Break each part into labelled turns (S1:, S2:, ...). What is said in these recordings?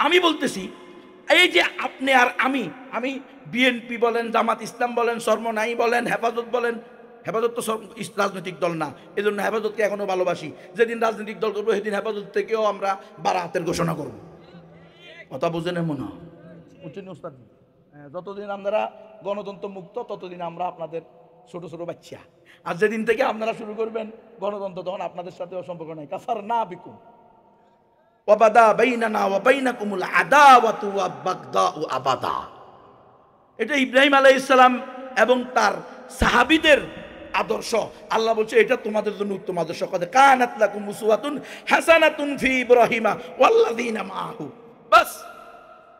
S1: আমি বলতেছি এই যে আপনি আর আমি বিএনপি বলেন, জামাত ইসলাম বলেন, শর্মনাই বলেন, হেফাজত বলেন, হেফাজত তো রাজনৈতিক দল না, এই জন্য হেফাজতকে এখনো ভালোবাসি। যেদিন রাজনৈতিক দল করবো সেদিন হেফাজত থেকেও আমরা বারাতের ঘোষণা করব। কথা বুঝেন মনে হয়? বুঝছেন ওস্তাদ? যতদিন আমরা গণতন্ত্র মুক্ত ততদিন আমরা আপনাদের ছোট ছোট বাচ্চা, আর যেদিন থেকে আপনারা শুরু করবেন গণতন্ত্র তখন আপনাদের সাথেও সম্পর্ক নাই। কাফার না বিকুম ওয়াবাদা বাইনানা ওয়া বাইনাকুমুল আদাওয়াতু ওয়া বাগদাউ আবাদা। এটা ইব্রাহিম আলাইহিস সালাম এবং তার সাহাবীদের আদর্শ। আল্লাহ বলছে এটা তোমাদের জন্য উত্তম আদর্শ। কদ কানাত লাকুম উসওয়াতুন হাসানাতুন ফি ইব্রাহিমা ওয়াল্লাযিনা মাআহু। বাস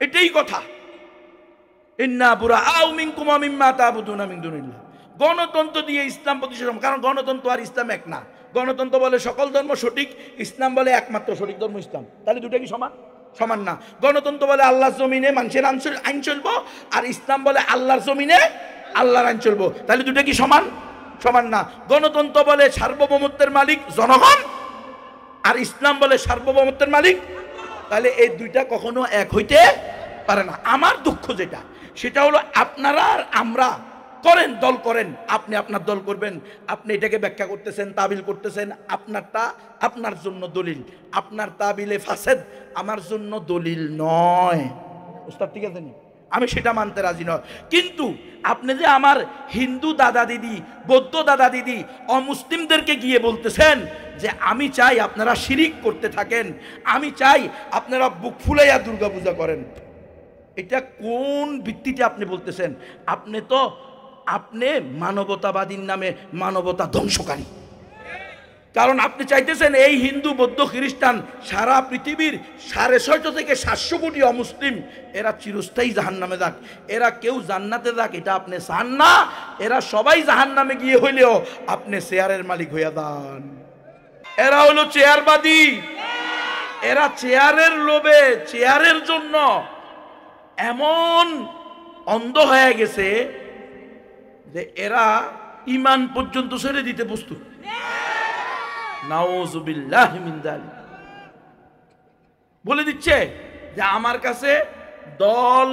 S1: এটাই কথা। ইন্না বুরাআউ মিনকুম ওয়া মিম্মা তা'বুদুনা মিন দুনিল্লাহ। গণতন্ত্র দিয়ে ইসলাম প্রতিষ্ঠা, কারণ গণতন্ত্র আর ইসলাম এক না। গণতন্ত্র বলে সকল ধর্ম সঠিক, ইসলাম বলে একমাত্র সঠিক ধর্ম ইসলাম। তাহলে দুটো কি সমান? সমান না। গণতন্ত্র বলে আল্লাহর জমিনে মানুষের আইন চলবো, আর ইসলাম বলে আল্লাহর জমিনে আল্লাহর আইন চলবো। তাহলে দুটো কি সমান? সমান না। গণতন্ত্র বলে সার্বভৌমত্বের মালিক জনগণ, আর ইসলাম বলে সার্বভৌমত্বের মালিক। তাহলে এই দুইটা কখনো এক হইতে পারে না। আমার দুঃখ যেটা, সেটা হলো আপনারা আর আমরা করেন, দল করেন, আপনি আপনার দল করবেন, আপনি এটাকে ব্যাখ্যা করতেছেন, তাবিল করতেছেন, আপনারটা আপনার জন্য দলিল, আপনার তাবিলে ফাসেদ আমার জন্য দলিল নয়। ওস্তাদ ঠিক আছে নি? আমি সেটা মানতে রাজি নয়। কিন্তু আপনি যে আমার হিন্দু দাদা দিদি, বৌদ্ধ দাদা দিদি, অমুসলিমদেরকে গিয়ে বলতেছেন যে আমি চাই আপনারা শিরিক করতে থাকেন, আমি চাই আপনারা বুক ফুলাইয়া দুর্গা পূজা করেন, এটা কোন ভিত্তিতে আপনি বলতেছেন? আপনি মানবতাবাদীর নামে মানবতা ধ্বংসকারী। কারণ আপনি চাইতেছেন এই হিন্দু বৌদ্ধ খ্রিস্টান সারা পৃথিবীর 650 থেকে 700 কোটি অমুসলিম এরা চিরস্থায়ী জাহান্নামে যাক, এরা কেউ জান্নাতে যাক, এটা আপনি চান না। এরা সবাই জাহান্নামে গিয়ে হইলেও আপনি চেয়ারের মালিক হইয়া যান। এরা হলো চেয়ারবাদী, এরা চেয়ারের লোভে, চেয়ারের জন্য এমন অন্ধ হয়ে গেছে যে এরা ঈমান পর্যন্ত ছেড়ে দিতে প্রস্তুত। নাউযুবিল্লাহি মিন যালিক। বলে দিচ্ছে যে আমার কাছে দল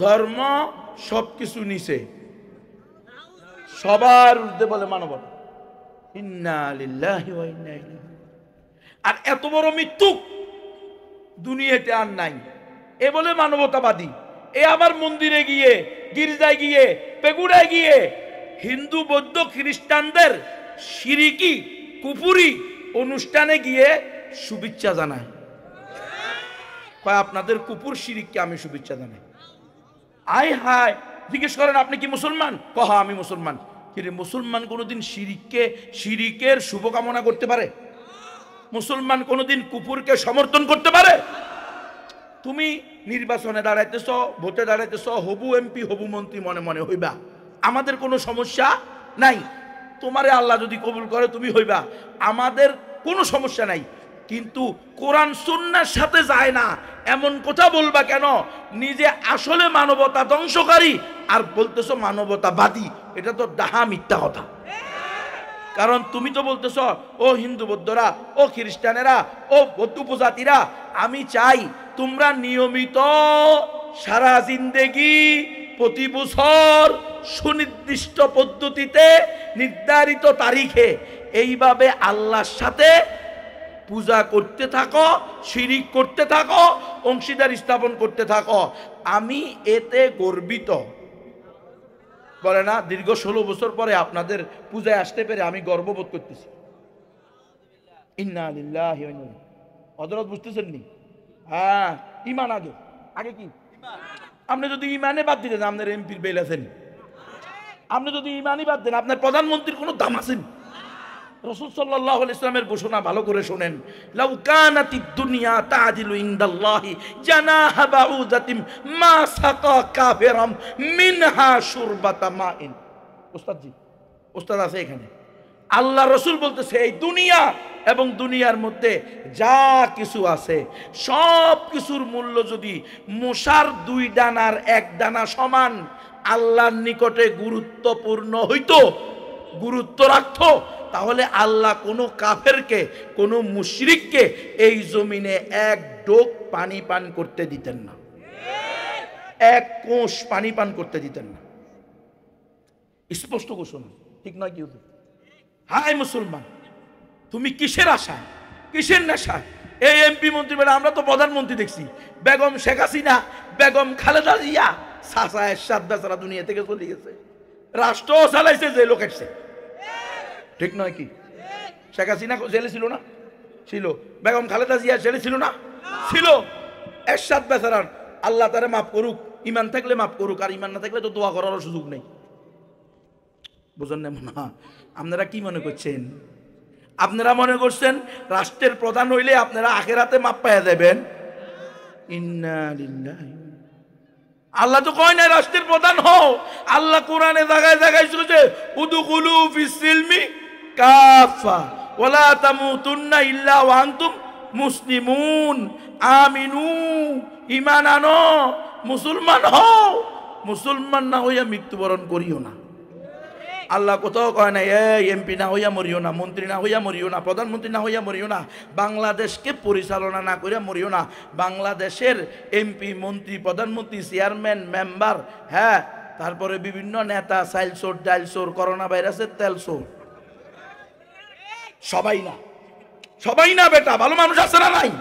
S1: ধর্ম সবকিছু নিছে, সবার ঊর্ধ্বে বলে মানবতা। ইন্না লিল্লাহি ওয়া ইন্না ইলাইহি। আর এত বড় মৃত্যুক দুনিয়াতে আর নাই। এ বলে মানবতাবাদী। এ আবার মন্দিরে গিয়ে, গির্জায় গিয়ে, পেগুড়ায় গিয়ে হিন্দু বৌদ্ধ খ্রিস্টানদের শিরিকি কুফুরি অনুষ্ঠানে গিয়ে শুভেচ্ছা জানায়। কয় আপনাদের কুপুর শিরিককে আমি শুভেচ্ছা জানাই। আয় হায়, জিজ্ঞেস করেন আপনি কি মুসলমান? কহা আমি মুসলমান। কিন্তু মুসলমান কোনোদিন শিরিকের শুভকামনা করতে পারে? মুসলমান কোনোদিন কুপুরকে সমর্থন করতে পারে? তুমি নির্বাচনে দাঁড়াইতেছ, ভোটে দাঁড়াইতেছ, হবু এমপি হবু মন্ত্রী মনে মনে হইবা, আমাদের কোনো সমস্যা নাই। তোমারে আল্লাহ যদি কবুল করে তুমি হইবা, আমাদের কোনো সমস্যা নাই। কিন্তু কোরআন সুন্নাহর সাথে যায় না এমন কথা বলবা কেন? নিজে আসলে মানবতা ধ্বংসকারী আর বলতেছো মানবতাবাদী, এটা তো ডাহা মিথ্যা কথা। কারণ তুমি তো বলতেছ ও হিন্দু বৌদ্ধরা, ও খ্রিস্টানেরা, ও বৌদ্ধ উপজাতিরা, আমি চাই তোমরা নিয়মিত সারা জিন্দেগি প্রতি বছর সুনির্দিষ্ট পদ্ধতিতে নির্ধারিত তারিখে এইভাবে আল্লাহর সাথে পূজা করতে থাকো, শিরিক করতে থাকো, অংশীদার স্থাপন করতে থাকো। আমি এতে গর্বিত। বলে না, দীর্ঘ 16 বছর পরে আপনাদের পূজায় আসতে পেরে আমি গর্ববোধ করতেছি। ইন্না লিল্লাহি ওয়া ইন্না ইলাইহি। হযরত বুঝতেছেন নি? হ্যাঁ, ঈমান আগে। আগে কি? আপনি যদি ঈমানে বাদ দিতেন আপনার এমপির বেল আছেন, আপনি যদি ঈমানই বাদ দেন আপনার প্রধানমন্ত্রীর কোনো দাম আছেন? রাসূল সাল্লাল্লাহু আলাইহি ওয়াসাল্লামের ঘোষণা ভালো করে শুনেন। লাউ কানাতিদ দুনিয়া তা'দিলু ইনদাল্লাহি জানাহা বাউদাতিন মা সাকা কাফিরাম মিনহা শুরবাতা মাইন। ওস্তাদজি, ওস্তাদ আছে এখানে। আল্লাহ রাসূল বলতেছে এই দুনিয়া এবং দুনিয়ার মধ্যে যা কিছু আছে সব কিছুর মূল্য যদি মশার 2 ডানার 1 ডানা সমান আল্লাহর নিকটে গুরুত্বপূর্ণ হইতো, গুরুত্ব রাখতো, তাহলে আল্লাহ কোনো কাফেরকে, কোনো মুশরিককে এই জমিনে এক ডোক পানি পান করতে দিতেন না, এক কোষ পানি পান করতে দিতেন না। স্পষ্ট ঘোষণা, ঠিক নয় কি? হায় মুসলমান, তুমি কিসের আশায়, কিসের নেশায় এই এমপি মন্ত্রী বেড়া? আমরা তো প্রধানমন্ত্রী দেখছি, বেগম শেখ হাসিনা, বেগম খালেদা জিয়া, সাসা এরশাদ বেচারা দুনিয়া থেকে চলে গেছে, রাষ্ট্র চালাইছে, জেলও কাটছে, ঠিক নয় কি? শেখ হাসিনা জেলে ছিল না? ছিল। বেগম খালেদা জিয়া জেলে ছিল না? ছিল। এরশাদ বেচারার আল্লাহ তারে মাফ করুক, ইমান থাকলে মাফ করুক, আর ইমান না থাকলে তো দোয়া করারও সুযোগ নেই। বুঝলেন না? আপনারা কি মনে করছেন? আপনারা মনে করছেন রাষ্ট্রের প্রধান হইলে আপনারা আখিরাতে মাপ পাইয়া যাবেন? ইন্না লিল্লাহি। আল্লাহ তো কয় না রাষ্ট্রের প্রধান হও। আল্লাহ কোরআনে জায়গায় জায়গায় বলছে উদখুলু ফিস সিলমি কাফা ওয়ালা তামুতুন্না ইল্লা ওয়া আনতুম মুসলিমুন। আমিনু, ঈমান আনো, মুসলমান হও, মুসলমান না হইয়া মৃত্যুবরণ করিও না। আল্লাহ কোথাও কয় না এই এমপি না হইয়া মরিও না, মন্ত্রী না হইয়া মরিও না, প্রধানমন্ত্রী না হইয়া মরিও না, বাংলাদেশকে পরিচালনা না করিয়া মরিও না। বাংলাদেশের এমপি, মন্ত্রী, প্রধানমন্ত্রী, চেয়ারম্যান, মেম্বার, হ্যাঁ, তারপরে বিভিন্ন নেতা, সাইলসোর, ডাইলসোর, করোনা ভাইরাসের তেলসোর, সবাই না, সবাই না বেটা। ভালো মানুষ আছে না? নাই,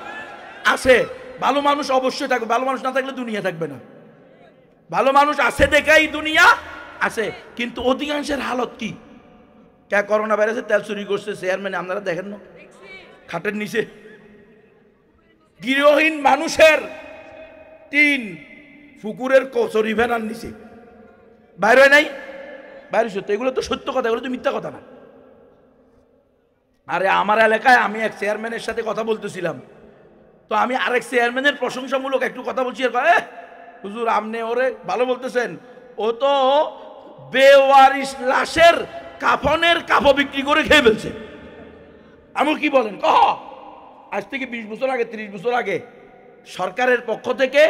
S1: আছে। ভালো মানুষ অবশ্যই থাকবে, ভালো মানুষ না থাকলে দুনিয়া থাকবে না। ভালো মানুষ আছে দেখাই দুনিয়া আছে, কিন্তু অধিকাংশের হালত কি? কে করোনা ভাইরাসে তেল চুরি করছে চেয়ারম্যান, আপনারা দেখেন না? খাটের নিচে গৃহহীন মানুষের টিন পুকুরের কচুরি ভেনার নিচে বাইর হয় নাই? বাইরে সত্য, এগুলো তো সত্য কথা, এগুলো তো মিথ্যা কথা না। আরে আমার এলাকায় আমি এক চেয়ারম্যানের সাথে কথা বলতেছিলাম, তো আমি আরেক চেয়ারম্যানের প্রশংসামূলক একটু কথা বলছি, হুজুর আপনি ওরে ভালো বলতেছেন, ও তো বেওয়ারিশ লাশের কাফনের কাপড় বিক্রি করে খেয়ে ফেলছে। আমি কি বলেন? আজ থেকে 20 বছর আগে, 30 বছর আগে সরকারের পক্ষ থেকে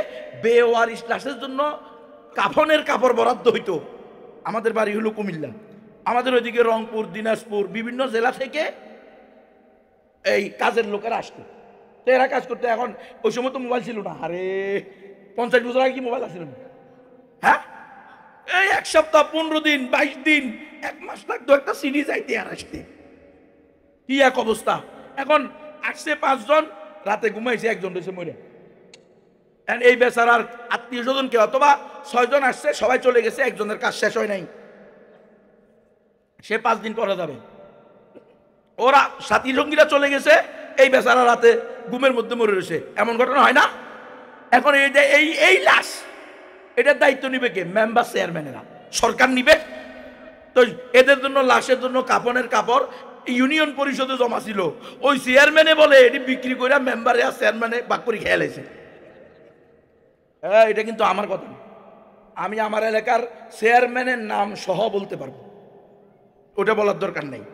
S1: বেওয়ারিশ লাশের জন্য কাফনের কাপড় বরাদ্দ হইতো। আমাদের বাড়ি হলো কুমিল্লা, আমাদের ওইদিকে রংপুর, দিনাজপুর, বিভিন্ন জেলা থেকে এই কাজের লোকেরা আসতো, তো এরা কাজ করতে। এখন ওই সময় তো মোবাইল ছিল না। আরে 50 বছর আগে কি মোবাইল আছিল না? হ্যাঁ, এই এক সপ্তাহ, 15 দিন, 22 দিন, 1 মাস লাগতো একটা সিডি যাইতে আর আসতে। কি এক অবস্থা! এখন আসছে 5 জন, রাতে ঘুমাইছে, 1 জন রয়েছে মরে। এই বেচারার আত্মীয় স্বজন কে, অথবা 6 জন আসছে, সবাই চলে গেছে, একজনের কাজ শেষ হয় নাই, সে 5 দিন পরে যাবে। ওরা সাথী সঙ্গীরা চলে গেছে, এই বেচারা রাতে ঘুমের মধ্যে মরে রয়েছে। এমন ঘটনা হয় না? এখন এই লাশ, এটার দায়িত্ব নিবে কে? মেম্বার, চেয়ারম্যানেরা, সরকার নিবে। তো এদের জন্য লাশের জন্য কাফনের কাপড় ইউনিয়ন পরিষদে জমা ছিল, ওই চেয়ারম্যানে বলে এটি বিক্রি করে মেম্বারে আর চেয়ারম্যানে বাক করে খেয়াল হয়েছে। এটা কিন্তু আমার কথা না, আমি আমার এলাকার চেয়ারম্যানের নাম সহ বলতে পারবো, ওটা বলার দরকার নেই।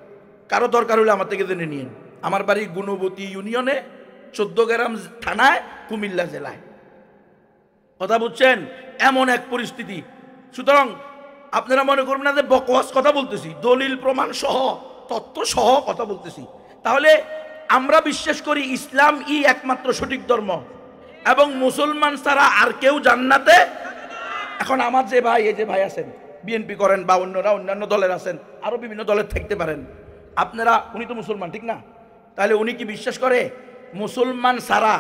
S1: কারো দরকার হলে আমার থেকে জেনে নিন। আমার বাড়ি গুণবতী ইউনিয়নে, 14 গ্রাম থানায়, কুমিল্লা জেলায়। কথা বুঝছেন? এমন এক পরিস্থিতি। সুতরাং আপনারা মনে করবেন না যে বকওয়াস কথা বলতেছি, দলিল প্রমাণ সহ, তত্ত্ব সহ কথা বলতেছি। তাহলে আমরা বিশ্বাস করি ইসলামই একমাত্র সঠিক ধর্ম, এবং মুসলমান ছাড়া আর কেউ জান্নাতে। এখন আমার যে ভাই, এই যে ভাই আছেন, বিএনপি করেন বা অন্যরা অন্যান্য দলের আছেন, আরো বিভিন্ন দলের থাকতে পারেন, আপনারা, উনি তো মুসলমান, ঠিক না? তাহলে উনি কি বিশ্বাস করে মুসলমান ছাড়া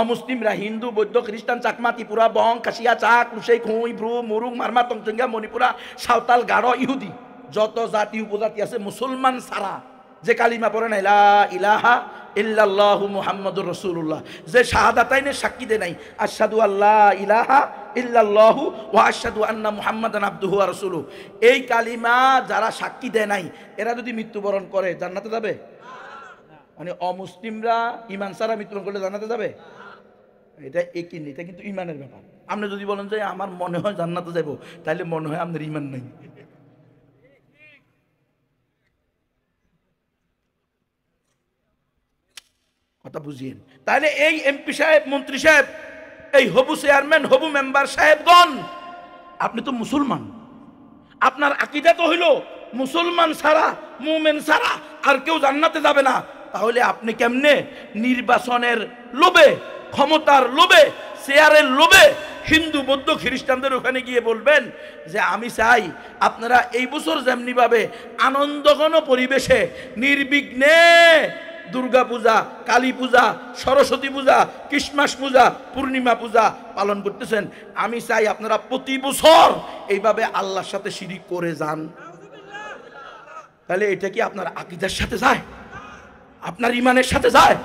S1: অমুসলিমরা, হিন্দু, বৌদ্ধ, খ্রিস্টান, চাকমা, ত্রিপুরা, বং, কাশিয়া, চাক, লুসেই, খুঁই, ব্রু, মুরুং, মারমা, তংচঙ্গা, মণিপুরা, সাঁওতাল, গাঢ়, ইহুদি, যত জাতি উপজাতি আছে, মুসলমান ছাড়া যে কালিমা পড়ে না লা ইলাহা ইল্লাল্লাহু মুহাম্মাদুর রাসূলুল্লাহ, যে শাহাদাতাইনে সাক্ষী দেয় নাই আশহাদু আল্লা ইলাহা ইল্লাল্লাহু ওয়া আশহাদু আন্না মুহাম্মাদান আবদুহু ওয়া রাসূলুহু, এই কালিমা যারা সাক্ষী দেয় নাই, এরা যদি মৃত্যুবরণ করে জান্নাতে যাবে? মানে অমুসলিমরা ঈমান ছাড়া মৃত্যুবরণ করলে জান্নাতে যাবে? এটা একই নেই, এটা কিন্তু ঈমানের ব্যাপার। আপনি যদি বলেন যে আমার মনে হয় জান্নাতে যাব, তাহলে মনে হয় আপনার ঈমান নাই। কথা বুঝিয়েন। তাহলে এই এমপি সাহেব, মন্ত্রী সাহেব, এই হবু চেয়ারম্যান, হবু মেম্বার সাহেবগণ, আপনি তো মুসলমান, আপনার আকীদা তো হইল মুসলমান ছাড়া, মুমিন ছাড়া আর কেউ জান্নাতে যাবে না, তাহলে আপনি কেমনে নির্বাচনের লোভে, ক্ষমতার লোভে, শেয়ারের লোভে হিন্দু বৌদ্ধ খ্রিস্টানদের ওখানে গিয়ে বলবেন যে আমি চাই আপনারা এই বছর যেমনিভাবে আনন্দঘন পরিবেশে নির্বিঘ্নে দুর্গা পূজা, কালী পূজা, সরস্বতী পূজা, ক্রিসমাস পূজা, পূর্ণিমা পূজা পালন করতেছেন, আমি চাই আপনারা প্রতি বছর এইভাবে আল্লাহর সাথে শিরিক করে যান। তাহলে এটা কি আপনার আকীদার সাথে যায়? আপনার ইমানের সাথে যায়?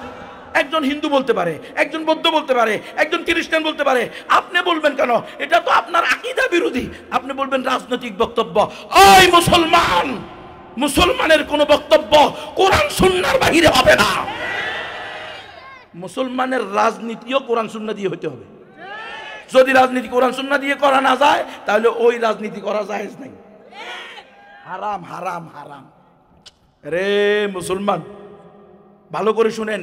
S1: একজন হিন্দু বলতে পারে, একজন বৌদ্ধ বলতে পারে, একজন খ্রিস্টান বলতে পারে, আপনি বলবেন কেন? এটা তো আপনার আকীদা বিরোধী। আপনি বলবেন রাজনৈতিক বক্তব্য। ওই মুসলমান, মুসলমানের কোন বক্তব্য কোরআন সুন্নাহর বাহিরে হবে না। মুসলমানের রাজনীতিও কোরআন সুন্নাহ দিয়ে হতে হবে। যদি রাজনীতি কোরআন সুন্নাহ দিয়ে করা না যায়, তাহলে ওই রাজনীতি করা জায়েজ নাই। হারাম, হারাম, হারাম। রে মুসলমান, ভালো করে শুনেন,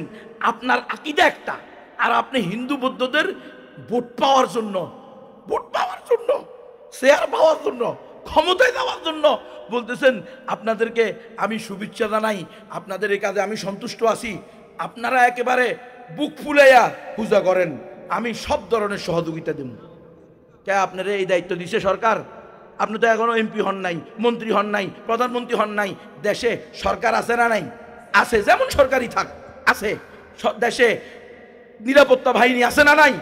S1: আপনার আকীদা একটা, আর আপনি হিন্দু বৌদ্ধদের ভোট পাওয়ার জন্য, ভোট পাওয়ার জন্য, শেয়ার পাওয়ার জন্য, ক্ষমতায় যাওয়ার জন্য বলতেছেন আপনাদেরকে আমি শুভেচ্ছা জানাই, আপনাদের এই কাজে আমি সন্তুষ্ট আছি, আপনারা একেবারে বুক ফুলাইয়া পূজা করেন, আমি সব ধরনের সহযোগিতা দেব। কে আপনারা এই দায়িত্ব দিছে সরকার? আপনি তো এখনো এমপি হন নাই, মন্ত্রী হন নাই, প্রধানমন্ত্রী হন নাই। দেশে সরকার আছে না নাই? আছে, যেমন সরকারি থাক আছে। দেশে নিরাপত্তা বাহিনী আছে না নাই?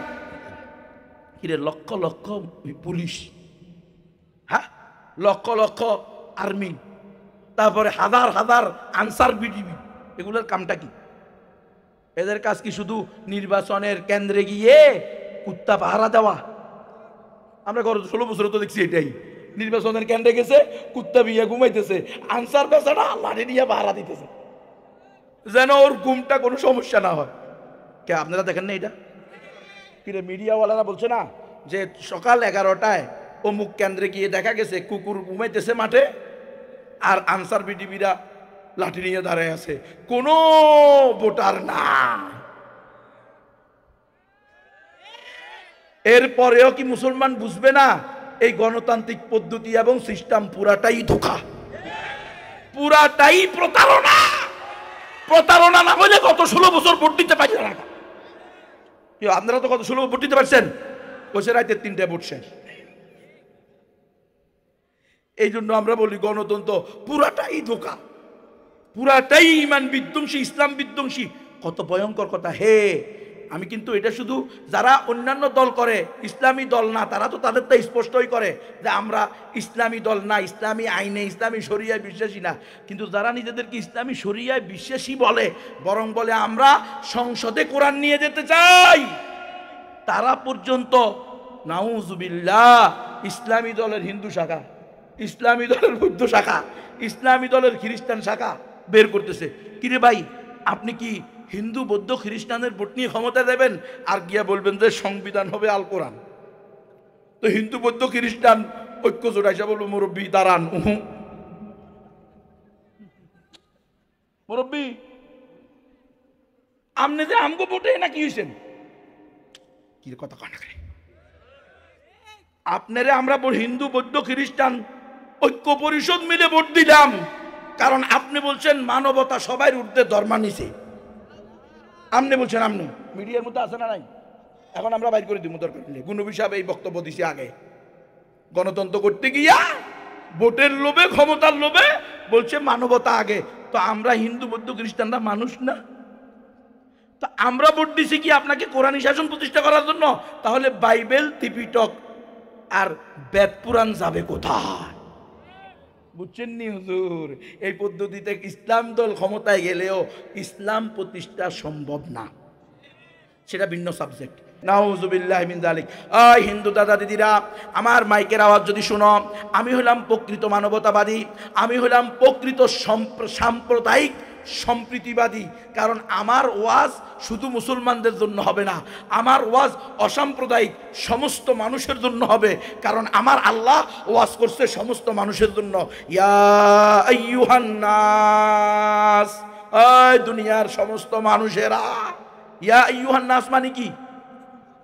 S1: কিরে, লক্ষ লক্ষ পুলিশ, হ্যাঁ, লক্ষ লক্ষ আর্মি, তারপরে হাজার হাজার আনসার বিডিবি, এগুলোর কামটা কি? এদের কাজ কি শুধু নির্বাচনের কেন্দ্রে গিয়ে কুত্তা পাহারা দেওয়া? আমরা গত 16 বছর তো দেখছি এটাই। নির্বাচনের কেন্দ্রে গেছে, কুত্তা বিয়ে ঘুমাইতেছে, আনসার বেচারা লাঠি নিয়ে পাহারা দিতেছে, যেন ওর ঘুমটা কোনো সমস্যা না হয়। কে আপনারা দেখেন না এটা? কিরে, মিডিয়াওয়ালারা বলছে না যে সকাল 11টায় অমুক কেন্দ্রে গিয়ে দেখা গেছে কুকুর ঘুমাইতেছে মাঠে, আর আনসার বিডিবিরা লাঠি নিয়ে দাঁড়ায় আছে, কোনো ভোটার না। এরপরেও কি মুসলমান বুঝবে না এই গণতান্ত্রিক পদ্ধতি এবং সিস্টেম পুরাটাই ধোঁকা, পুরাটাই প্রতারণা? প্রতারণা না হলে গত 16 বছর ভোট দিতে পারি না। আপনারা তো গত 16 ভোট দিতে পারছেন, বসে রাইতে 3টায় ভোট শেষ। এই জন্য আমরা বলি গণতন্ত্র পুরাটাই ধোঁকা, পুরাটাই ইমান বিধ্বংসী, ইসলাম বিধ্বংসী। কত ভয়ঙ্কর কথা! হে, আমি কিন্তু এটা শুধু যারা অন্যান্য দল করে, ইসলামী দল না, তারা তো তাদের তো স্পষ্টই করে যে আমরা ইসলামী দল না, ইসলামী আইনে, ইসলামী শরিয়ায় বিশ্বাসী না। কিন্তু যারা নিজেদেরকে ইসলামী শরিয়ায় বিশ্বাসী বলে, বরং বলে আমরা সংসদে কোরআন নিয়ে যেতে চাই, তারা পর্যন্ত নাউজুবিল্লাহ ইসলামী দলের হিন্দু শাখা, ইসলামী দলের বৌদ্ধ শাখা, ইসলামী দলের খ্রিস্টান শাখা বের করতেছে। কিরে ভাই, আপনি কি হিন্দু বৌদ্ধ খ্রিস্টানের ভোট নিয়ে ক্ষমতা দেবেন আর গিয়া বলবেন যে সংবিধান হবে আল কোরআন? তো হিন্দু বৌদ্ধ খ্রিস্টান ঐক্য জোট হিসাবে বলবো মুরব্বী দাঁড়ান, মুরব্বী আপনি যে আমগো ভোটে না কি হয়েছেন? কি কথা কয় না? আপনারে আমরা হিন্দু বৌদ্ধ খ্রিস্টান ঐক্য পরিষদ মিলে ভোট দিলাম, কারণ আপনি বলছেন মানবতা সবাই ঊর্ধ্বে ধর্মা নিছে। আপনি বলছেন, আপনি মিডিয়ার মধ্যে আছে না নাই? এখন আমরা বাইর করে দিব দরকার নেই। গুণবী সাহেব এই বক্তব্য দিছে আগে, গণতন্ত্র করতে গিয়া ভোটের লোভে, ক্ষমতার লোভে বলছে মানবতা আগে। তো আমরা হিন্দু বৌদ্ধ খ্রিস্টানরা মানুষ না? তো আমরা ভোট দিছি কি আপনাকে কোরআনী শাসন প্রতিষ্ঠা করার জন্য? তাহলে বাইবেল, ত্রিপিটক আর বেদ পুরাণ যাবে কোথায়? বুঝছেন নি হুজুর? এই পদ্ধতিতে ইসলাম দল ক্ষমতায় গেলেও ইসলাম প্রতিষ্ঠা সম্ভব না, সেটা ভিন্ন সাবজেক্ট। নাউজুবিল্লাহ মিন যালিক। ওই হিন্দু দাদা দিদিরা, আমার মাইকের আওয়াজ যদি শুনো, আমি হলাম প্রকৃত মানবতাবাদী, আমি হলাম প্রকৃত সাম্প্রদায়িক সম্প্রীতিবাদী। কারণ আমার ওয়াজ শুধু মুসলমানদের জন্য হবে না, আমার ওয়াজ অসাম্প্রদায়িক সমস্ত মানুষের জন্য হবে। কারণ আমার আল্লাহ ওয়াজ করছে সমস্ত মানুষের জন্য। ইয়া আইয়ুহান নাস, এই দুনিয়ার সমস্ত মানুষেরা। ইয়া আইয়ুহান নাস মানে কি?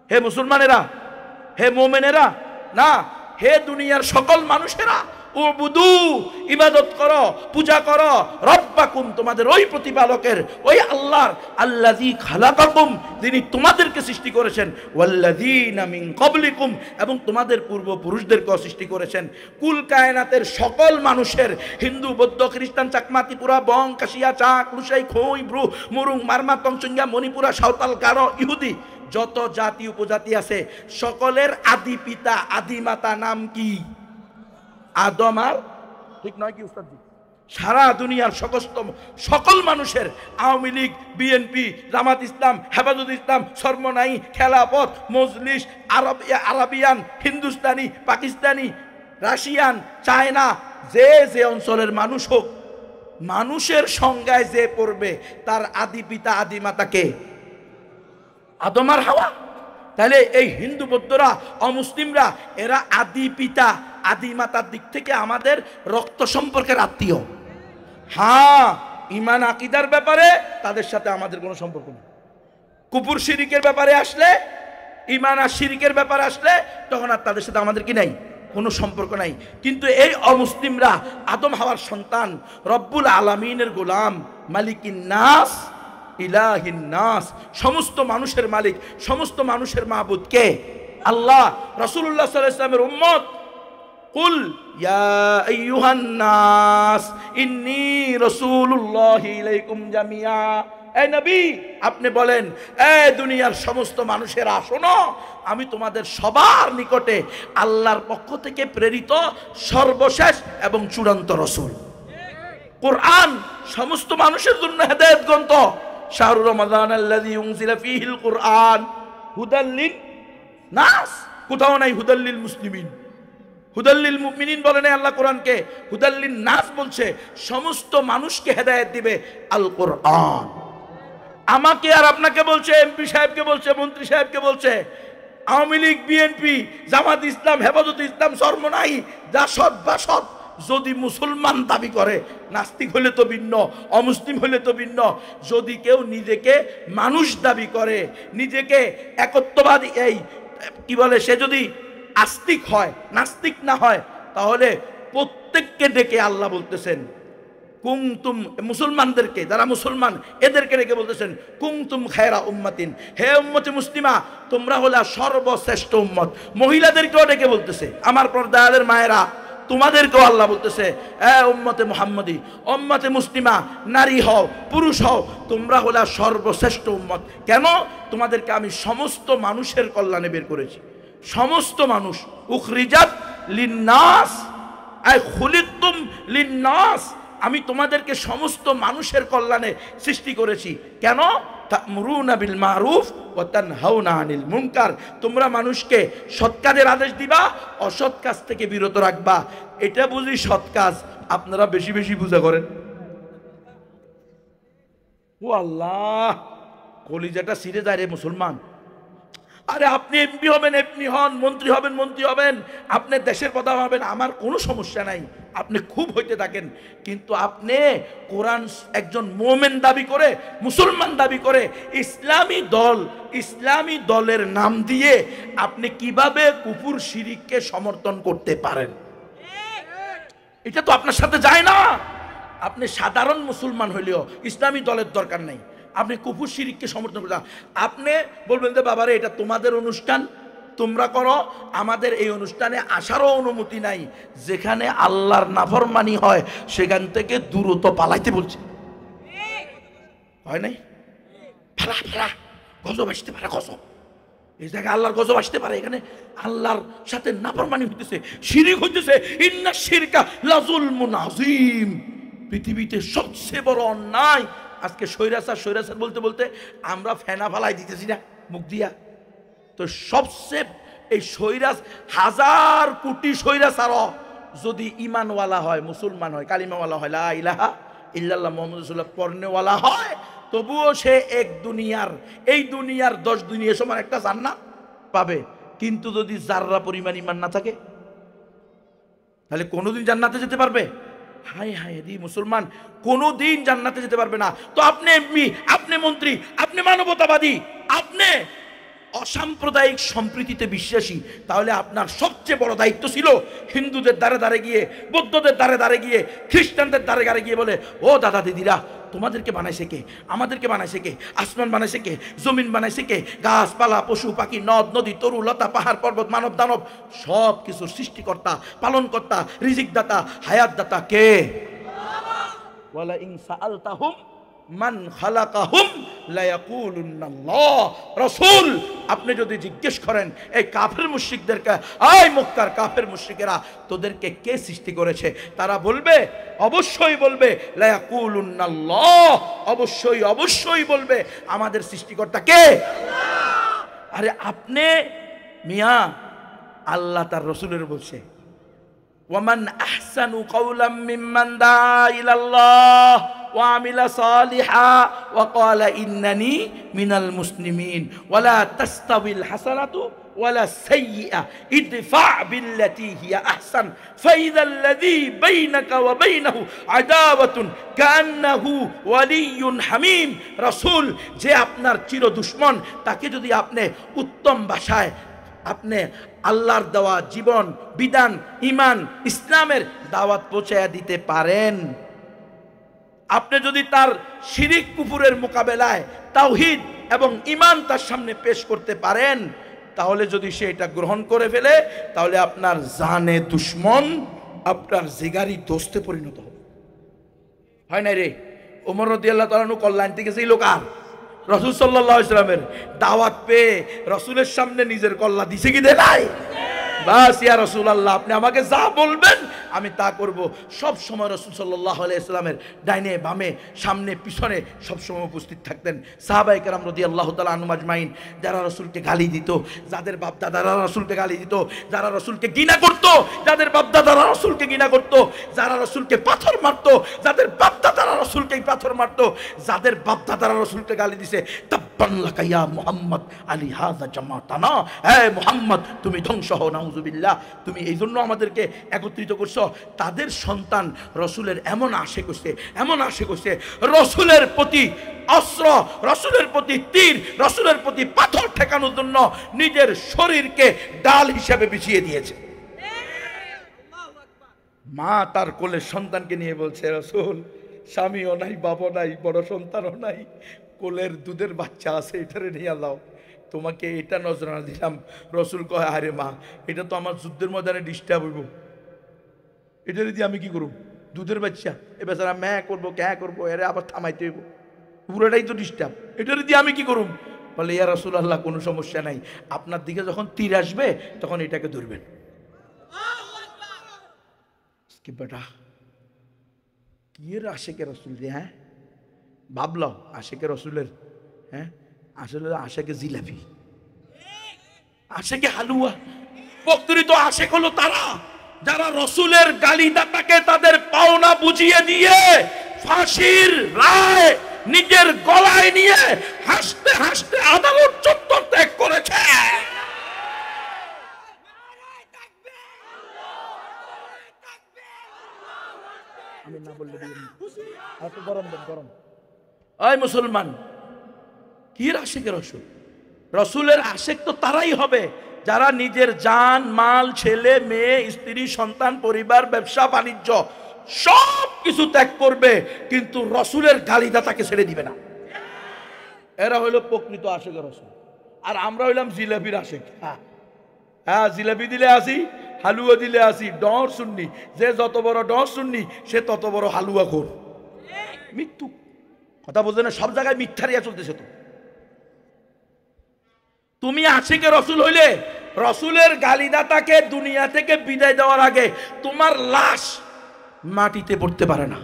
S1: হে মুসলমানেরা, হে মোমেনেরা না, হে দুনিয়ার সকল মানুষেরা। উবুদু, ইবাদত করো, পূজা করো, রব্বাকুম, তোমাদের ওই প্রতিপালকের, ওই আল্লাহর, আল্লাযী খালাকাকুম, যিনি তোমাদেরকে সৃষ্টি করেছেন, ওয়াল্লাযীনা মিন ক্বাবলিকুম, এবং তোমাদের পূর্বপুরুষদেরকেও সৃষ্টি করেছেন। কুল কায়নাতের সকল মানুষের, হিন্দু, বৌদ্ধ, খ্রিস্টান, চাকমা, ত্রিপুরা, বং, কাশিয়া, চাক, লুসাই, খোই, ব্রু, মুরুং, মারমা, তংসুঙ্গা, মণিপুরা, সাঁওতাল, গারো, ইহুদি, যত জাতি উপজাতি আছে, সকলের আদি পিতা, আদি মাতা নাম কি? আদম। আর ঠিক নয় কি উস্তাদজি? সারা দুনিয়ার সকল মানুষের, Awami League, BNP, Jamaat Islam, Hefazat Islam, Charmonai, Khelafat, Majlis, Arabian, Hindustani, Pakistani, Russian, China, যে যে অঞ্চলের মানুষ হোক, মানুষের সংজ্ঞায় যে পড়বে তার আদি পিতা, আদি মাতাকে আদম আর হাওয়া। তাহলে এই হিন্দু, বৌদ্ধরা, অমুসলিমরা, এরা আদি পিতা, আদি মাতার দিক থেকে আমাদের রক্ত সম্পর্কের আত্মীয়। হ্যাঁ, ঈমান আকীদার ব্যাপারে তাদের সাথে আমাদের কোনো সম্পর্ক নেই। কুফর শিরিকের ব্যাপারে আসলে, ঈমান আর শিরিকের ব্যাপারে আসলে, তখন আর তাদের সাথে আমাদের কি নাই, কোনো সম্পর্ক নাই। কিন্তু এই অমুসলিমরা আদম হাওয়ার সন্তান, রব্বুল আলামিনের গোলাম, মালিকিন নাস, ইলাহিন নাস, সমস্ত মানুষের মালিক, সমস্ত মানুষের মাবুদ কে? আল্লাহ। রাসূলুল্লাহ সাল্লাল্লাহু আলাইহি ওয়াসাল্লামের উম্মত, কুল ইয়া আইয়ুহান নাস ইন্নী রাসূলুল্লাহি ইলাইকুম জামিয়া, এই নবী আপনি বলেন, এই দুনিয়ার সমস্ত মানুষেরা শোনো, আমি তোমাদের সবার নিকটে আল্লাহর পক্ষ থেকে প্রেরিত সর্বশেষ এবং চূড়ান্ত রাসূল। কোরআন সমস্ত মানুষের জন্য হেদায়েত গ্রন্থ। শাহরুর রমাদান আল্লাযী উনজিলা ফীহিল কুরআন হুদাল লিন নাস, কোথাও নাই হুদাল লিল মুসলিমিন। হুদাল লিল মুমিনিন বলে নাই আল্লাহ কোরআনকে, হুদাল লিন নাস বলছে, সমস্ত মানুষকে হেদায়েত দিবে আল কোরআন। আমাকে আর আপনাকে বলছে, এমপি সাহেবকে বলছে, মন্ত্রী সাহেবকে বলছে, আওয়ামী লীগ, বিএনপি, জামাত ইসলাম, হেফাজত ইসলাম, সরমনাই, জাসদ, বাসদ যদি মুসলমান দাবি করে, নাস্তিক হলে তো ভিন্ন, অমুসলিম হলে তো ভিন্ন। যদি কেউ নিজেকে মানুষ দাবি করে, নিজেকে একত্ববাদী, এই কি বলে, সে যদি আস্তিক হয়, নাস্তিক না হয়, তাহলে প্রত্যেককে ডেকে আল্লাহ বলতেছেন কুনতুম, মুসলমানদেরকে, যারা মুসলমান এদেরকে ডেকে বলতেছেন কুনতুম খায়রা উম্মাতিন, হে উম্মতে মুসলিমা, তোমরা হলা সর্বশ্রেষ্ঠ উম্মত। মহিলাদেরকেও ডেকে বলতেছে, আমার পর্দাদের মায়েরা, তোমাদেরকেও আল্লাহ বলতেছে, এ উম্মতে মুহাম্মাদি, উম্মতে মুসলিমা, নারী হও, পুরুষ হও, তোমরা হলা সর্বশ্রেষ্ঠ উম্মত। কেন? তোমাদেরকে আমি সমস্ত মানুষের কল্যাণে বের করেছি। সমস্ত মানুষ, উখরিজাত লিন্নাস, আই খুলিকতুম লিন্নাস, আমি তোমাদেরকে সমস্ত মানুষের কল্যাণে সৃষ্টি করেছি। কেন? তা'মুরুনা বিল মারুফ ওয়া তানহাউনা আনিল মুনকার, তোমরা মানুষকে সৎ কাজের আদেশ দিবা, অসৎ কাজ থেকে বিরত রাখবা। এটা বুঝি সৎ কাজ, আপনারা বেশি বেশি পূজা করেন। ও আল্লাহ, কলিজাটা ছিঁড়ে যায় রে মুসলমান। আরে আপনি এমপি হবেন, এমপি হন, মন্ত্রী হবেন, মন্ত্রী হবেন, আপনি দেশের প্রধান হবেন, আমার কোনো সমস্যা নাই, আপনি খুব হইতে থাকেন। কিন্তু আপনি কোরআন, একজন মোমেন দাবি করে, মুসলমান দাবি করে, ইসলামী দলের নাম দিয়ে আপনি কিভাবে কুফর শিরিককে সমর্থন করতে পারেন? এটা তো আপনার সাথে যায় না। আপনি সাধারণ মুসলমান হইলেও ইসলামী দলের দরকার নাই, আপনি কুফর শিরিককে সমর্থন করতে। আপনি বলবেন যে বাবারে এটা তোমাদের অনুষ্ঠান, তোমরা করো, আমাদের এই অনুষ্ঠানে আসারও অনুমতি নাই। যেখানে আল্লাহর নাফরমানি হয় সেখান থেকে দ্রুত পালাইতে বলছে, হয় নাই? ফালা ফালা, গজব আসতে পারে, গজব, এই জায়গায় আল্লাহর গজব আসতে পারে, এখানে আল্লাহর সাথে নাফরমানি হইতেছে, শিরিক হইতেছে। ইন্না শিরকা লাযুলমুন আযীম, পৃথিবীতে সবচেয়ে বড় অন্যায়। আজকে স্বৈরাচার বলতে বলতে আমরা ফেনা ফালাই দিতেছি না মুখ দিয়া। তো সবচেয়ে এই স্বৈরাচ, হাজার কোটি স্বৈরাচার যদি ইমানওয়ালা হয়, মুসলমান হয়, কালিমাওয়ালা হয়, লা ইলাহা ইল্লাল্লাহ মুহাম্মাদুর রাসূলুল্লাহ পড়নেওয়ালা হয়, তবুও সে এই দুনিয়ার 10 দুনিয়া সমান একটা জান্নাত পাবে। কিন্তু যদি যাররা পরিমাণ ইমান না থাকে, তাহলে কোনোদিন জান্নাতে যেতে পারবে? হায় হায় রে মুসলমান, কোনোদিন জান্নাতে যেতে পারবে না। তো আপনি এমপি, আপনি মন্ত্রী, আপনি মানবতাবাদী, আপনি অসাম্প্রদায়িক সম্প্রীতিতে বিশ্বাসী, তাহলে আপনার সবচেয়ে বড় দায়িত্ব ছিল হিন্দুদের দ্বারে দ্বারে গিয়ে, বৌদ্ধদের দ্বারে দ্বারে গিয়ে, খ্রিস্টানদের দ্বারে দ্বারে গিয়ে বলে, ও দাদা দিদিরা, তোমাদেরকে বানাইছে কে? আমাদেরকে বানাইছে কে? আসমান বানাইছে কে? জমিন বানাইছে কে? গাছপালা, পশু পাখি, নদ নদী, তরু লতা, পাহাড় পর্বত, মানব দানব, সব কিছুর সৃষ্টিকর্তা, পালনকর্তা, রিজিক দাতা, হায়াত দাতা কে? ওয়ালা ইন সাআলতাহুম মান খালাকাহুম লা ইয়াকুলুন্নাল্লাহ। রাসূল, আপনি যদি জিজ্ঞেস করেন এই কাফের মুশরিকদেরকে, এই মক্কার কাফের মুশরিকেরা, তোদেরকে কে সৃষ্টি করেছে, তারা বলবে, অবশ্যই বলবে লা ইয়াকুলুন্নাল্লাহ, অবশ্যই অবশ্যই বলবে আমাদের সৃষ্টিকর্তা কে? আল্লাহ। আরে আপনি মিয়া, আল্লাহ তার রাসূলের বলছে, ওয়ামান আহসানু কাওলাম মিম্মান দাআ ইলাল্লাহ ওয়া আমিলা সালিহা ওয়া ক্বালা ইন্নানি মিনাল মুসলিমিন ওয়ালা তাস্তাবিল হাসানাতু ওয়ালা সাইয়্যা ইদফা বিল্লাতী হিয়া আহসান ফাইযাল্লাযী বাইনাকা ওয়া বাইনাহু আদাওয়াতুন কান্নাহু ওয়ালিয়্যুন হামীম। রাসূল, যে আপনার চির দুশমন, তাকে যদি আপনি উত্তম ভাষায় আপনি আল্লাহর দেওয়া জীবন, বিধান, ইমান, ইসলামের দাওয়াত পৌঁছায়া দিতে পারেন, আপনি যদি তার শিরিক কুফুরের মোকাবেলায় তাওহীদ এবং ইমান তার সামনে পেশ করতে পারেন, তাহলে যদি সে এটা গ্রহণ করে ফেলে, তাহলে আপনার জানে দুশমন আপনার জিগারি দোস্তে পরিণত হবে। হয় না রে? ওমর রাদিয়াল্লাহু তাআলা আনহু কল্যাণ থেকে সেই লোক আর রাসূল সাল্লাল্লাহু আলাইহি ওয়াসাল্লামের দাওয়াত পেয়ে রাসূলের সামনে নিজের কল্লা দিছে কি দেয় নাই? বাস, ইয়া রাসূলুল্লাহ, আপনি আমাকে যা বলবেন আমি তা করব। সব সময় রাসূল সাল্লাল্লাহু আলাইহি ওয়াসাল্লামের ডাইনে বামে সামনে পিছনে সব সময় উপস্থিত থাকতেন সাহাবায়ে কেরাম রাদিয়াল্লাহু তাআলা আনহুম আজমাইন। যারা রাসূলকে গালি দিত, যাদের বাপ দাদারা রাসূলকে গালি দিত, যারা রাসূলকে ঘৃণা করত, যাদের বাপ দাদারা রাসূলকে ঘৃণা করত, যারা রাসূলকে পাথর মারত, যাদের বাপ দাদারা রাসূলকে পাথর মারত, যাদের বাপ দাদারা রাসূলকে গালি দিছে, তাব্বান লাকা ইয়া মুহাম্মদ আলী হাযা জামাতানা, হে মুহাম্মদ তুমি ধ্বংস হও, নাউযুবিল্লাহ, তুমি এই জন্য আমাদেরকে একত্রিত করছো। তাদের সন্তান রসুলের এমন আশে করছে, এমন আশে করছে, রসুলের প্রতি অস্ত্র, রসুলের প্রতি তীর, রসুলের প্রতি পাথর ঠেকানোর জন্য নিজের শরীরকে ডাল হিসেবে বিছিয়ে দিয়েছে। মা তার কোলের সন্তানকে নিয়ে বলছে, রসুল, স্বামীও নাই, বাবা নাই, বড় সন্তানও নাই, কোলের দুধের বাচ্চা আছে, এটারে নিয়ে যাও, তোমাকে এটা নজরানা দিলাম। রসুল কয়, আরে মা, এটা তো আমার যুদ্ধের ময়দানে ডিস্টার্ব হইব, এটা যদি আমি কি করব? দুধের বাচ্চা, এ বেচারা ম্যা করবো, ক্যা করবো, এরা আবার থামাইতে হইব, পুরোটাই তো ডিস্টার্ব, এটা যদি আমি কি করব? বলে, ইয়া রাসূলুল্লাহ, কোনো সমস্যা নাই, আপনার দিকে যখন তীর আসবে তখন এটাকে ধরবেন। কি বেটা, কি এর আশেকে রসুল রে? হ্যাঁ, ভাবল আশেকে রসুলের, হ্যাঁ, আসলে আশেকে জিলাপি, আশেকে হালুয়া। প্রকৃত আশেক হলো তারা যারা রসুলের গালিদাতাকে তাদের পাওনা বুঝিয়ে দিয়ে ফাঁসির রায় নিজের গলায় নিয়ে হাসতে হাসতে আদালত চত্বর ত্যাগ করেছে। আমি না বললে গরম দেন, গরম। ওই মুসলমান, কি আশেকের রসুল? রসুলের আশেক তো তারাই হবে যারা নিজের জান মাল, ছেলে মেয়ে, স্ত্রী, সন্তান, পরিবার, ব্যবসা বাণিজ্য সব কিছু ত্যাগ করবে, কিন্তু রসুলের গালিদাতাকে ছেড়ে দিবে না। এরা হইল প্রকৃত আশেকের রসুল। আর আমরা হইলাম জিলাপির আশেক। হ্যাঁ, জিলাপি দিলে আসি, হালুয়া দিলে আসি, ডর শুননি, যে যত বড় ডর শুননি সে তত বড় হালুয়া খোর। মৃত্যু কথা বলতে না, সব জায়গায় মিথ্যারিয়া চলতেছে। তো তুমি আশিকে রসুল হইলে রসুলের গালিদাতাকে দুনিয়া থেকে বিদায় দেওয়ার আগে তোমার লাশ মাটিতে পড়তে পারে না।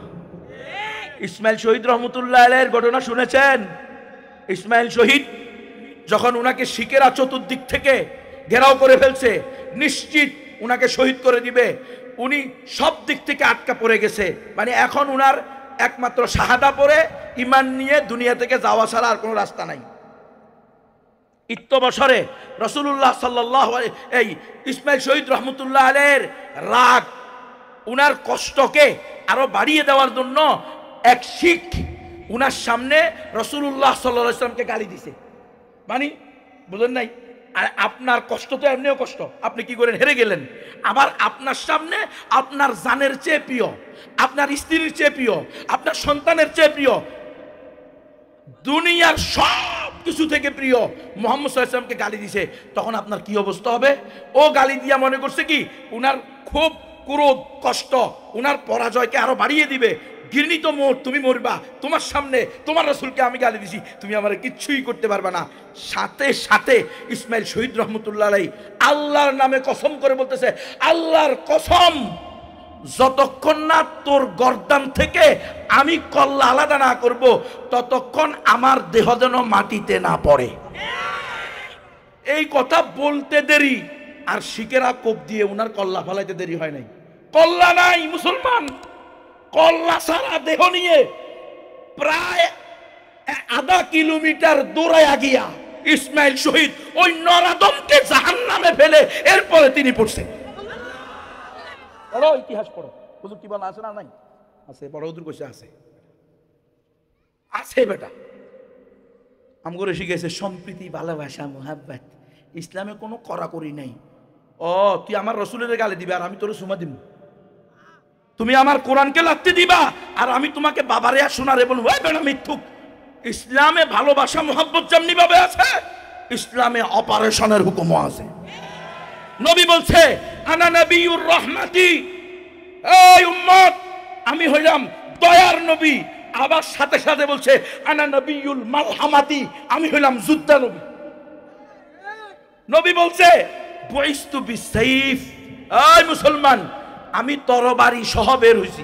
S1: ইসমাইল শহীদ রহমতুল্লাহ আলাইহির ঘটনা শুনেছেন? ইসমাইল শহীদ যখন উনাকে শিকেরা চতুর্দিক থেকে ঘেরাও করে ফেলছে, নিশ্চিত উনাকে শহীদ করে দিবে, উনি সব দিক থেকে আটকা পড়ে গেছে। মানে এখন উনার একমাত্র শাহাদা পড়ে ঈমান নিয়ে দুনিয়া থেকে যাওয়া ছাড়া আর কোনো রাস্তা নাই। বছরে রাসূলুল্লাহ সাল্লাল্লাহু আলাইহি এই ইসমাইল শহীদ রহমতুল্লাহ আলাইহির রাগ, উনার কষ্টকে আরো বাড়িয়ে দেওয়ার জন্য এক শিখ উনার সামনে রাসূলুল্লাহ সাল্লাল্লাহু আলাইহি ওয়াসাল্লামকে গালি দিছে। মানে বুঝলেন নাই? আর আপনার কষ্ট তো এমনিও কষ্ট, আপনি কি করেন, হেরে গেলেন। আবার আপনার সামনে আপনার জানের চেয়ে প্রিয়, আপনার স্ত্রীর চেয়ে প্রিয়, আপনার সন্তানের চেয়ে প্রিয়, দুনিয়ার সব কিছু থেকে প্রিয় মুহাম্মদ সাল্লাল্লাহু আলাইহি ওয়াসাল্লামকে গালি দিছে, তখন আপনার কি অবস্থা হবে? ও গালি দিয়া মনে করছে কি উনার খুব ক্রোধ কষ্ট উনার পরাজয়কে আরো বাড়িয়ে দিবে। ঘৃণিত মোর, তুমি মরবা, তোমার সামনে তোমার রাসূলকে আমি গালি দিছি, তুমি আমার কিচ্ছুই করতে পারবা না। সাথে সাথে ইসমাইল শহীদ রহমতুল্লাহ আলাইহি আল্লাহর নামে কসম করে বলতেছে, আল্লাহর কসম, যতক্ষণ না তোর গর্দান থেকে আমি কল্লা আলাদা না করব ততক্ষণ আমার দেহ যেন মাটিতে না পড়ে। এই কথা বলতে দেরি আর শিকেরা কোপ দিয়ে উনার কল্লা ফালাইতে দেরি হয় নাই। কল্লা নাই মুসলমান, কল্লা সারা দেহ নিয়ে প্রায় আধা কিলোমিটার দৌড়াইয়া গিয়া ইসমাইল শহীদ ওই নরাদমকে জাহান্নামে ফেলে এরপরে তিনি পড়ছেন। পড়ো ইতিহাস পড়ো, হুজুর কি বলা আছে না? নাই আছে, বড় হুজুর কইছে আছে, আছে বেটা। আমগরে শিখেছে সম্প্রীতি, ভালোবাসা, মোহাব্বত। ইসলামে কোনো কড়াকড়ি নাই। ও তুই আমার রসুলের গালে দিবে আর আমি তোর সুমা দিব, তুমি আমার কোরআনকে লাগতে দিবা আর আমি তোমাকে বাবারে আর শোনারে বলবো, ওই বেটা মিথ্যুক। ইসলামে ভালোবাসা মোহাব্বত যেমনি ভাবে আছে, ইসলামে অপারেশনের হুকুমও আছে। নবী বলছে আনা নবিয়ুর রহমাতি, এই উম্মত আমি হইলাম দয়ার নবী। আবার সাথে সাথে বলছে আনা নবিয়ুল মালহামাতি, আমি হইলাম যুদ্ধা নবী। নবী বলছে বুইস্তু বিসাইফ, এই মুসলমান আমি তরবারি সহ বের হইছি।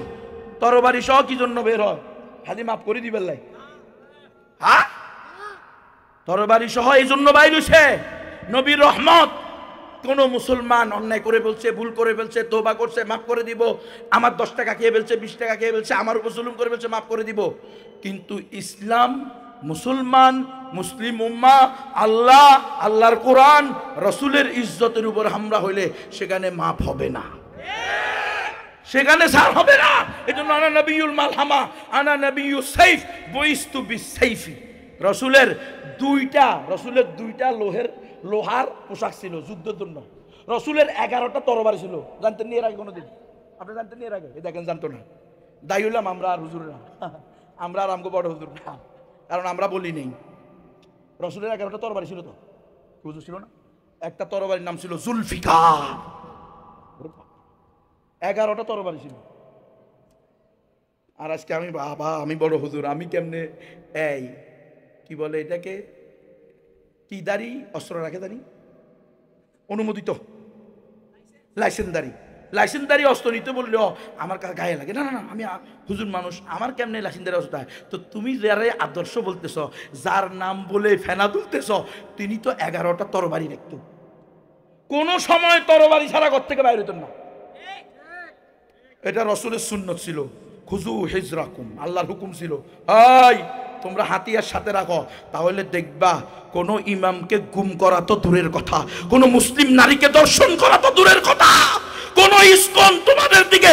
S1: তরবারি সহ কি জন্য বের হয়? খালি মাফ করে দিবেন লাই? হ্যাঁ, তরবারি সহ এই জন্য বাইর হইছে। নবীর রহমত। কোন মুসলমান অন্যায় করে বলছে, ভুল করে ফেলছে, তওবা করছে, মাফ করে দিব। আমার 10 টাকা খেয়ে ফেলছে, 20 টাকা খেয়ে ফেলছে, আমার উপর জুলুম করে ফেলছে, মাফ করে দিব। কিন্তু ইসলাম, মুসলমান, মুসলিম উম্মাহ, আল্লাহ, আল্লাহর কোরআন, রসুলের ইজ্জতের উপর হামলা হইলে সেখানে মাফ হবে না, সেখানে ছাড় হবে না। এজন্য আনা নবিয়ুল মালহামা, আনা নবিয়ুস সাইফ, বুইস্তু বিসাইফি। রসুলের দুইটা লোহার পোশাক ছিল যুদ্ধের জন্য। রসুলের 11টা তরবারি ছিল। জানতেন নি এর আগে কোনোদিন? আপনি জানতেন নি এর আগে? দেখেন জানতো না। দায়ী হইলাম আমরা আর হুজুর না, আমরা আর আমগো বড় হুজুর না, কারণ আমরা বলি নেই। রসুলের 11টা তরবারি ছিল, তো হুজুর ছিল না? একটা তরবারির নাম ছিল জুলফিকার। 11টা তরবারি ছিল। আর আজকে আমি বাবা আমি বড় হুজুর, আমি কেমনে এই কি বলে এটাকে, কি দাড়ি অস্ত্র রাখে জানি, অনুমোদিত লাইসেন্সদারি অস্ত্র নিতে বললে আমার কাছে গায়ে লাগে। না না না, আমি হুজুর মানুষ, আমার কেমনে লাইসেন্সদারি অস্ত্র? তো তুমি যারা আদর্শ বলতেছ, যার নাম বলে ফেনা তুলতেছ, তিনি তো 11টা তরবারি রাখত। কোন সময় তরবারি ছাড়া ঘর থেকে বাইরে হতেন না। এটা রসুলের সুন্নত ছিল। খুজু হিজরাকুম, আল্লাহর হুকুম ছিল, এই তোমরা হাতিয়ার সাথে রাখো। তাহলে দেখবা কোন ইমামকে গুম করা তো দূরের কথা, কোন মুসলিম নারীকে দর্শন করা তো দূরের কথা, কোন ইসকন তোমাদের দিকে